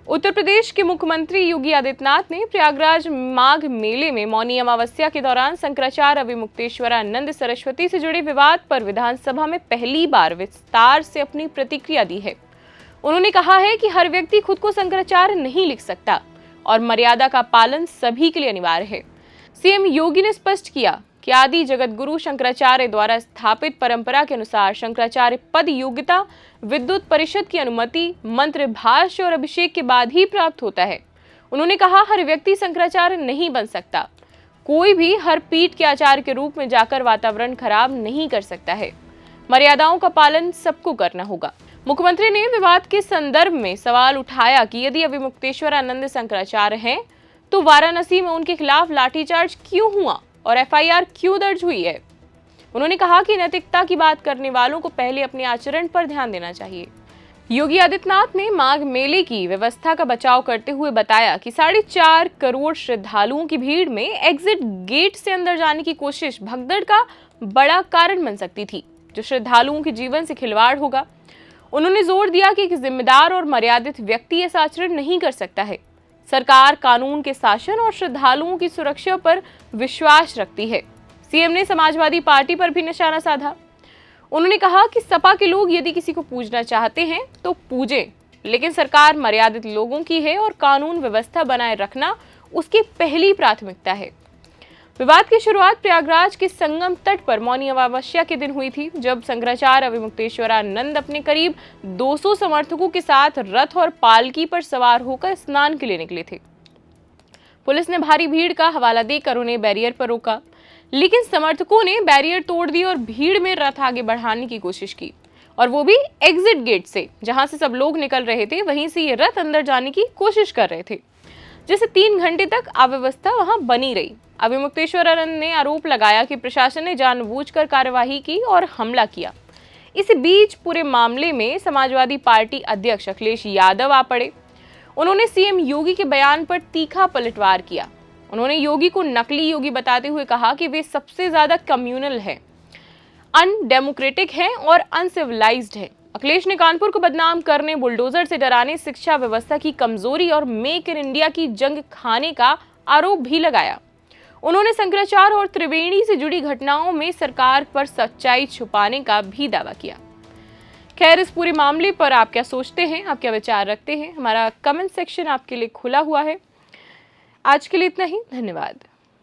उत्तर प्रदेश के मुख्यमंत्री योगी आदित्यनाथ ने प्रयागराज माघ मेले में मौनी अमावस्या के दौरान शंकराचार्य अविमुक्तेश्वरानंद सरस्वती से जुड़े विवाद पर विधानसभा में पहली बार विस्तार से अपनी प्रतिक्रिया दी है। उन्होंने कहा है कि हर व्यक्ति खुद को शंकराचार्य नहीं लिख सकता और मर्यादा का पालन सभी के लिए अनिवार्य है। सीएम योगी ने स्पष्ट किया कि आदि जगत गुरु शंकराचार्य द्वारा स्थापित परंपरा के अनुसार शंकराचार्य पद योग्यता विद्युत परिषद की अनुमति, मंत्र, भाष्य और अभिषेक के बाद ही प्राप्त होता है। उन्होंने कहा, हर व्यक्ति शंकराचार्य नहीं बन सकता। कोई भी हर पीठ के आचार्य के रूप में जाकर वातावरण खराब नहीं कर सकता है। मर्यादाओं का पालन सबको करना होगा। मुख्यमंत्री ने विवाद के संदर्भ में सवाल उठाया कि यदि अविमुक्तेश्वरानंद शंकराचार्य हैं, तो वाराणसी में उनके खिलाफ लाठीचार्ज क्यों हुआ और एफआईआर क्यों दर्ज हुई है। उन्होंने कहा कि नैतिकता की बात करने वालों को पहले अपने आचरण पर ध्यान देना चाहिए। योगी आदित्यनाथ ने माघ मेले की व्यवस्था का बचाव करते हुए बताया कि 4.5 करोड़ श्रद्धालुओं की भीड़ में एग्जिट गेट से अंदर जाने की कोशिश भगदड़ का बड़ा कारण बन सकती थी, जो श्रद्धालुओं के जीवन से खिलवाड़ होगा। उन्होंने जोर दिया कि एक जिम्मेदार और मर्यादित व्यक्ति ऐसा आचरण नहीं कर सकता है। सरकार कानून के शासन और श्रद्धालुओं की सुरक्षा पर विश्वास रखती है। सीएम ने समाजवादी पार्टी पर भी निशाना साधा। उन्होंने कहा कि सपा के लोग यदि किसी को पूजना चाहते हैं तो पूजें, लेकिन सरकार मर्यादित लोगों की है और कानून व्यवस्था बनाए रखना उसकी पहली प्राथमिकता है। विवाद की शुरुआत प्रयागराज के संगम तट पर मौनी अमावस्या के दिन हुई थी, जब शंकराचार्य अविमुक्तेश्वरानंद अपने करीब 200 समर्थकों के साथ रथ और पालकी पर सवार होकर स्नान के लिए निकले थे। पुलिस ने भारी भीड़ का हवाला देकर उन्हें बैरियर पर रोका, लेकिन समर्थकों ने बैरियर तोड़ दी और भीड़ में रथ आगे बढ़ाने की कोशिश की, और वो भी एग्जिट गेट से, जहां से सब लोग निकल रहे थे वहीं से ये रथ अंदर जाने की कोशिश कर रहे थे, जिससे 3 घंटे तक अव्यवस्था वहां बनी रही। अविमुक्तेश्वरानंद ने आरोप लगाया कि प्रशासन ने जानबूझकर कार्यवाही की और हमला किया। इस बीच पूरे मामले में समाजवादी पार्टी अध्यक्ष अखिलेश यादव आ पड़े। उन्होंने सीएम योगी के बयान पर तीखा पलटवार किया। उन्होंने योगी को नकली योगी बताते हुए कहा कि वे सबसे ज्यादा कम्युनल हैं, अनडेमोक्रेटिक हैं और अनसिविलाइज्ड हैं। अखिलेश ने कानपुर को बदनाम करने, बुलडोजर से डराने, शिक्षा व्यवस्था की कमजोरी और मेक इन इंडिया की जंग खाने का आरोप भी लगाया। उन्होंने शंकराचार्य और त्रिवेणी से जुड़ी घटनाओं में सरकार पर सच्चाई छुपाने का भी दावा किया। खैर, इस पूरे मामले पर आप क्या सोचते हैं, आप क्या विचार रखते हैं? हमारा कमेंट सेक्शन आपके लिए खुला हुआ है। आज के लिए इतना ही। धन्यवाद।